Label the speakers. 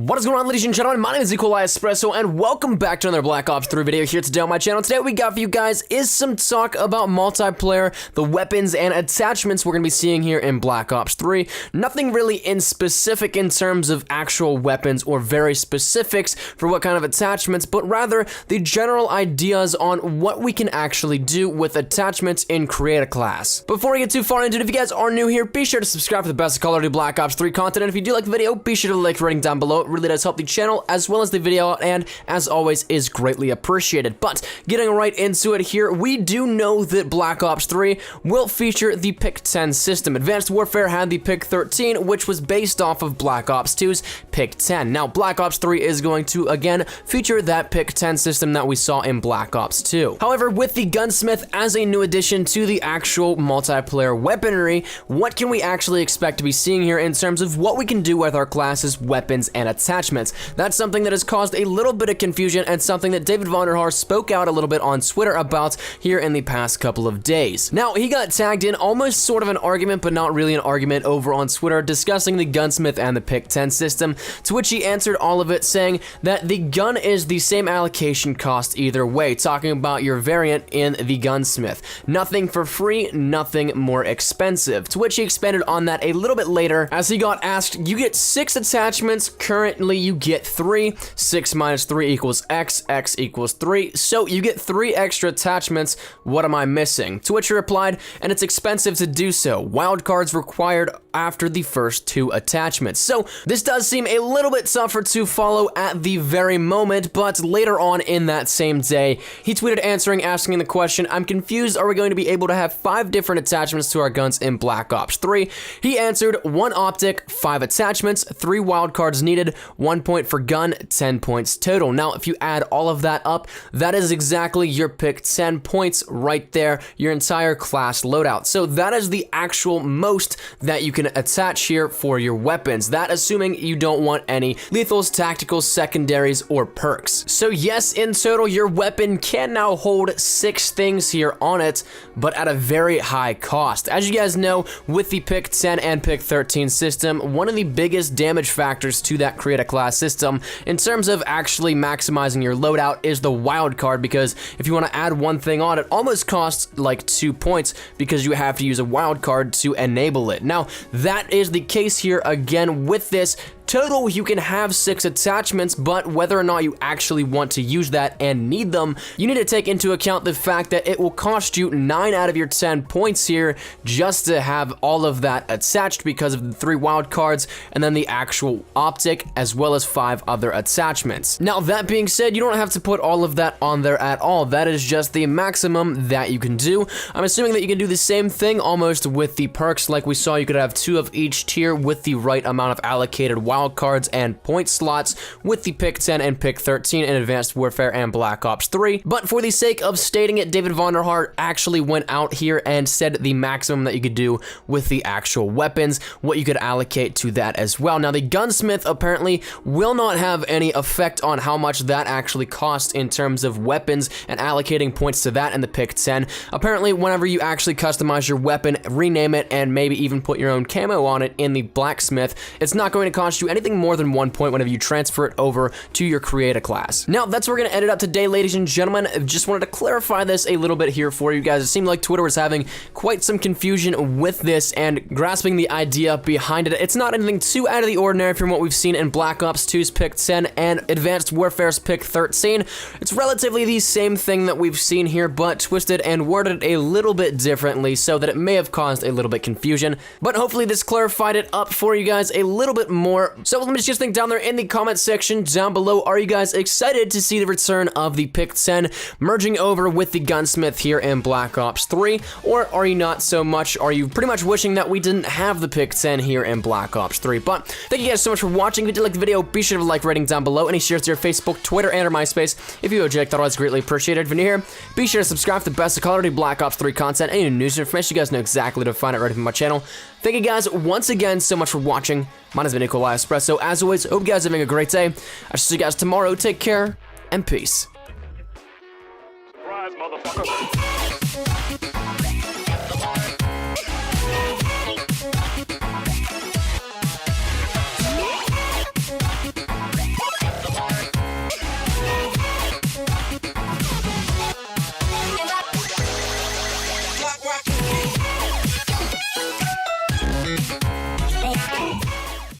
Speaker 1: What is going on, ladies and gentlemen? My name is Espresso, and welcome back to another Black Ops 3 video here today on my channel. Today what we got for you guys is some talk about multiplayer, the weapons and attachments we're going to be seeing here in Black Ops 3. Nothing really in specific in terms of actual weapons or very specifics for what kind of attachments, but rather the general ideas on what we can actually do with attachments in Create a Class. Before we get too far into it, if you guys are new here, be sure to subscribe for the best quality Black Ops 3 content, and if you do like the video, be sure to like the rating down below. It really does help the channel as well as the video, and as always is greatly appreciated. But getting right into it here, we do know that Black Ops 3 will feature the Pick 10 system. Advanced Warfare had the Pick 13, which was based off of Black Ops 2's Pick 10. Now Black Ops 3 is going to again feature that Pick 10 system that we saw in Black Ops 2. However, with the Gunsmith as a new addition to the actual multiplayer weaponry, what can we actually expect to be seeing here in terms of what we can do with our classes, weapons, and attachments? That's something that has caused a little bit of confusion and something that David Vonderhaar spoke out a little bit on Twitter about here in the past couple of days. Now, he got tagged in almost sort of an argument, but not really an argument, over on Twitter discussing the Gunsmith and the Pick 10 system, to which he answered all of it saying that the gun is the same allocation cost either way, talking about your variant in the Gunsmith. Nothing for free, nothing more expensive, to which he expanded on that a little bit later as he got asked, you get 6 attachments, currently you get 3, 6 minus 3 equals X, X equals 3, so you get 3 extra attachments, what am I missing? To which he replied, and it's expensive to do so, wildcards required after the first 2 attachments. So this does seem a little bit tougher to follow at the very moment, but later on in that same day, he tweeted asking the question, I'm confused, are we going to be able to have 5 different attachments to our guns in Black Ops 3? He answered, 1 optic, 5 attachments, 3 wildcards needed, 1 point for gun, 10 points total. Now, if you add all of that up, that is exactly your Pick 10 points right there, your entire class loadout. So that is the actual most that you can attach here for your weapons. That assuming you don't want any lethals, tacticals, secondaries, or perks. So yes, in total, your weapon can now hold 6 things here on it, but at a very high cost. As you guys know, with the Pick 10 and Pick 13 system, one of the biggest damage factors to that Create a Class system in terms of actually maximizing your loadout is the wild card, because if you want to add one thing on, it almost costs like 2 points because you have to use a wild card to enable it. Now, that is the case here again with this. Total, you can have 6 attachments, but whether or not you actually want to use that and need them, you need to take into account the fact that it will cost you 9 out of your 10 points here just to have all of that attached because of the 3 wild cards and then the actual optic as well as 5 other attachments. Now, that being said, you don't have to put all of that on there at all. That is just the maximum that you can do. I'm assuming that you can do the same thing almost with the perks. Like we saw, you could have 2 of each tier with the right amount of allocated wild cards and point slots with the Pick 10 and Pick 13 in Advanced Warfare and Black Ops 3. But for the sake of stating it, David Vonderhaar actually went out here and said the maximum that you could do with the actual weapons, what you could allocate to that as well. Now, the Gunsmith apparently will not have any effect on how much that actually costs in terms of weapons and allocating points to that in the Pick 10. Apparently, whenever you actually customize your weapon, rename it, and maybe even put your own camo on it in the Blacksmith, it's not going to cost you anything more than 1 point whenever you transfer it over to your Create a Class. Now, that's where we're going to end it up today, ladies and gentlemen. Just wanted to clarify this a little bit here for you guys. It seemed like Twitter was having quite some confusion with this and grasping the idea behind it. It's not anything too out of the ordinary from what we've seen in Black Ops 2's Pick 10 and Advanced Warfare's Pick 13. It's relatively the same thing that we've seen here, but twisted and worded a little bit differently so that it may have caused a little bit confusion. But hopefully this clarified it up for you guys a little bit more. So let me just think down there in the comment section down below, are you guys excited to see the return of the Pick 10 merging over with the Gunsmith here in Black Ops 3? Or are you not so much? Are you pretty much wishing that we didn't have the Pick 10 here in Black Ops 3? But thank you guys so much for watching. If you did like the video, be sure to like, rating down below. Any shares to your Facebook, Twitter, and or MySpace. If you object, that always greatly appreciated. If you're new here, be sure to subscribe for the best quality Black Ops 3 content. Any news and information, you guys know exactly where to find it right from my channel. Thank you guys once again so much for watching. My name has been Espresso. As always, hope you guys are having a great day. I'll see you guys tomorrow. Take care and peace.
Speaker 2: Surprise, motherfucker.